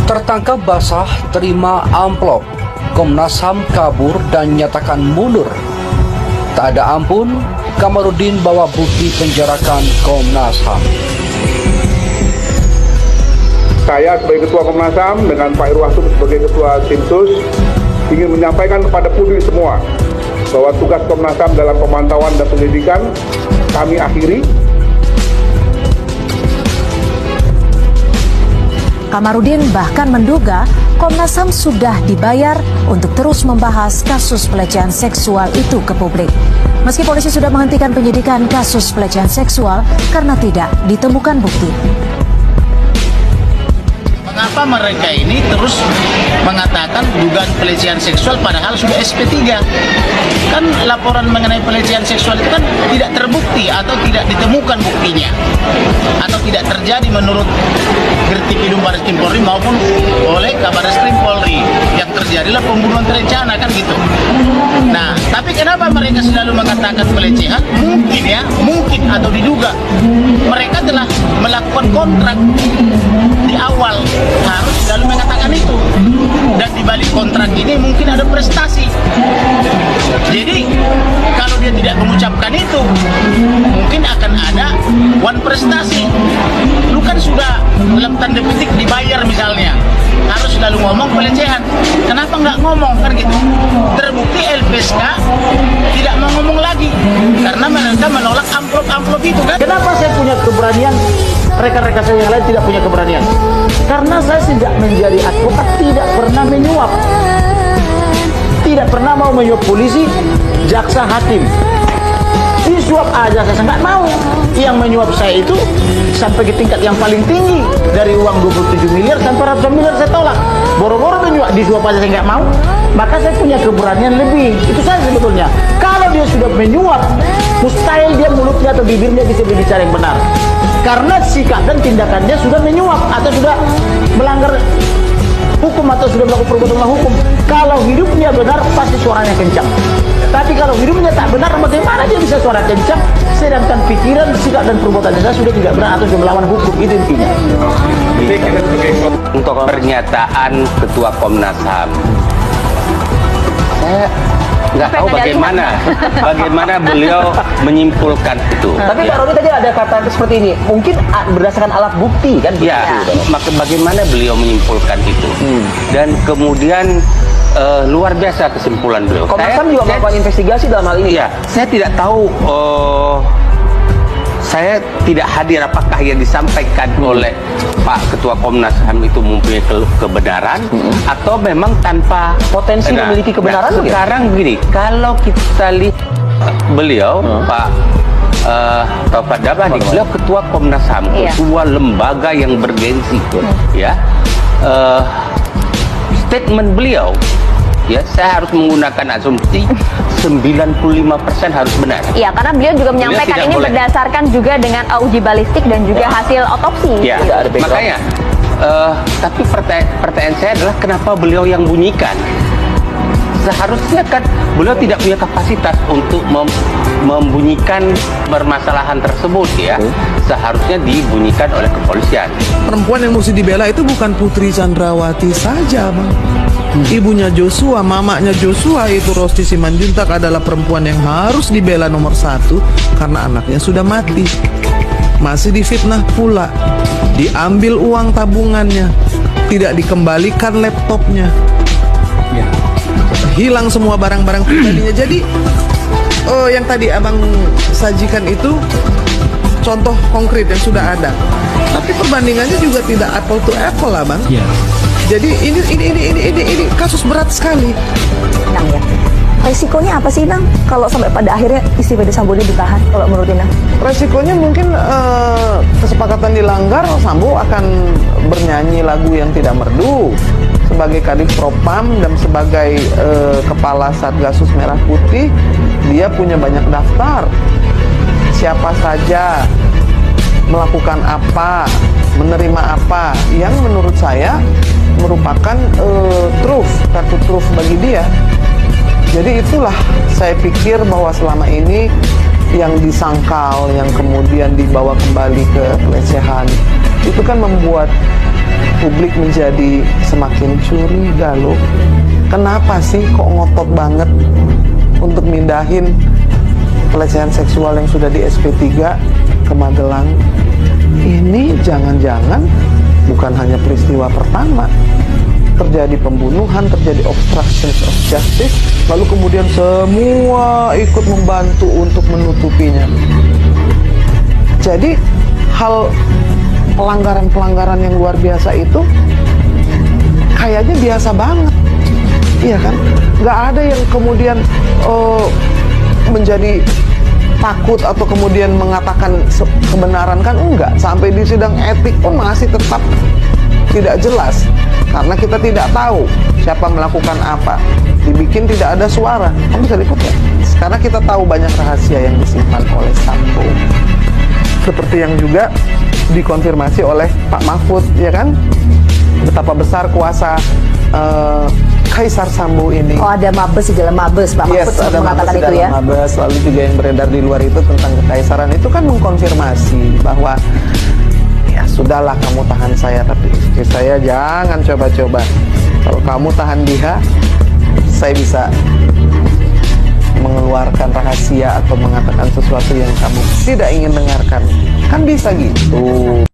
Tertangkap basah terima amplop, Komnas HAM kabur dan nyatakan mundur. Tak ada ampun, Kamarudin bawa bukti penjarakan Komnas HAM. Saya sebagai Ketua Komnas HAM dengan Pak Irwasum sebagai Ketua Tim Sus ingin menyampaikan kepada publik semua bahwa tugas Komnas HAM dalam pemantauan dan penyelidikan kami akhiri. Kamarudin bahkan menduga Komnas HAM sudah dibayar untuk terus membahas kasus pelecehan seksual itu ke publik. Meski polisi sudah menghentikan penyidikan kasus pelecehan seksual karena tidak ditemukan bukti. Mengapa mereka ini terus mengatakan dugaan pelecehan seksual padahal sudah SP3? Kan laporan mengenai pelecehan seksual itu kan tidak terbukti atau tidak ditemukan buktinya. Atau tidak terjadi menurut Gertipidum Barreskrim Polri maupun oleh Kabarreskrim Polri. Yang terjadilah pembunuhan terencana kan gitu. Nah, tapi kenapa mereka selalu mengatakan pelecehan? Mungkin ya, mungkin atau diduga. Mereka telah melakukan kontrak di awal. Harus selalu mengatakan itu, dan di balik kontrak ini mungkin ada prestasi. Jadi kalau dia tidak mengucapkan itu, mungkin akan ada one prestasi. Lu kan sudah dalam tanda petik dibayar misalnya, harus selalu ngomong pelecehan. Kenapa nggak ngomong kan gitu? Terbukti LPSK tidak mau ngomong lagi karena mereka menolak amplop-amplop itu kan. Kenapa saya punya keberanian? Rekan-rekan saya yang lain tidak punya keberanian. Karena saya sejak menjadi advokat tidak pernah menyuap. Tidak pernah mau menyuap polisi, jaksa, hakim. Disuap aja saya nggak mau. Yang menyuap saya itu sampai ke tingkat yang paling tinggi. Dari uang 27 miliar sampai ratusan miliar saya tolak. Boro-boro menyuap, disuap aja saya nggak mau. Maka saya punya keberanian lebih. Itu saya sebetulnya. Kalau dia sudah menyuap, mustahil dia mulutnya atau bibirnya bisa berbicara yang benar. Karena sikap dan tindakannya sudah menyuap atau sudah melanggar hukum atau sudah melakukan perbuatan melawan hukum. Kalau hidupnya benar pasti suaranya kencang. Tapi kalau hidupnya tak benar, bagaimana dia bisa suara kencang? Sedangkan pikiran, sikap dan perbuatannya saya sudah tidak benar atau sudah melawan hukum. Itu intinya. Untuk pernyataan Ketua Komnas HAM, saya nggak tahu bagaimana beliau menyimpulkan itu. Tapi Pak Roni tadi ada kata seperti ini, mungkin berdasarkan alat bukti kan? Ya, maka bagaimana beliau menyimpulkan itu? Dan kemudian luar biasa kesimpulan beliau. Komnas HAM juga melakukan investigasi dalam hal ini. Ya, saya tidak tahu. Saya tidak hadir apakah yang disampaikan oleh Pak Ketua Komnas HAM itu mempunyai kebenaran atau memang tanpa potensi memiliki kebenaran. Nah, sekarang begini, kalau kita lihat beliau Pak Taufik Dabani, beliau Ketua Komnas HAM, sebuah lembaga yang bergensi, ya. Statement beliau, ya, saya harus menggunakan asumsi 95% harus benar. Iya, karena beliau juga menyampaikan ini berdasarkan juga dengan uji balistik dan juga hasil otopsi. Ya, makanya. Tapi pertanyaan saya adalah kenapa beliau yang bunyikan? Seharusnya kan beliau tidak punya kapasitas untuk membunyikan permasalahan tersebut, ya. Seharusnya dibunyikan oleh kepolisian. Perempuan yang mesti dibela itu bukan Putri Chandrawati saja, Bang. Ibunya Joshua, mamanya Joshua itu Rosti Simanjuntak adalah perempuan yang harus dibela nomor 1 karena anaknya sudah mati. Masih difitnah pula, diambil uang tabungannya, tidak dikembalikan laptopnya, hilang semua barang-barang pribadinya. Jadi yang tadi abang sajikan itu contoh konkret yang sudah ada, tapi perbandingannya juga tidak apple to apple lah, Bang. Jadi ini kasus berat sekali. Bang, ya. Resikonya apa sih, Bang, kalau sampai pada akhirnya istri Verdi Sambo ini ditahan, kalau menurut Inang? Resikonya mungkin kesepakatan dilanggar, Sambo akan bernyanyi lagu yang tidak merdu sebagai Kadif Propam dan sebagai kepala Satgasus Merah Putih. Dia punya banyak daftar. Siapa saja melakukan apa, menerima apa, yang menurut saya merupakan kartu truf bagi dia. Jadi itulah saya pikir bahwa selama ini yang disangkal, yang kemudian dibawa kembali ke pelecehan, itu kan membuat publik menjadi semakin curiga loh. Kenapa sih kok ngotot banget untuk mindahin pelecehan seksual yang sudah di SP3 ke Magelang? Ini jangan-jangan bukan hanya peristiwa pertama. Terjadi pembunuhan, terjadi obstruction of justice, lalu kemudian semua ikut membantu untuk menutupinya. Jadi hal pelanggaran-pelanggaran yang luar biasa itu kayaknya biasa banget, iya kan? Nggak ada yang kemudian menjadi takut atau kemudian mengatakan kebenaran, kan enggak. Sampai di sidang etik pun masih tetap tidak jelas karena kita tidak tahu siapa melakukan apa. Dibikin tidak ada suara. Kamu bisa lihat ya? Karena kita tahu banyak rahasia yang disimpan oleh Sambo. Seperti yang juga dikonfirmasi oleh Pak Mahfud, ya kan? Betapa besar kuasa Kaisar Sambo ini. Oh, ada mabes di dalam mabes, Pak Mahfud Yes, ada mengatakan mabes di itu dalam ya. mabes. Lalu juga yang beredar di luar itu tentang kekaisaran itu kan mengkonfirmasi bahwa ya sudahlah kamu tahan saya, tapi istri saya jangan coba-coba. Kalau kamu tahan dia, saya bisa mengeluarkan rahasia atau mengatakan sesuatu yang kamu tidak ingin dengarkan. Kan bisa gitu.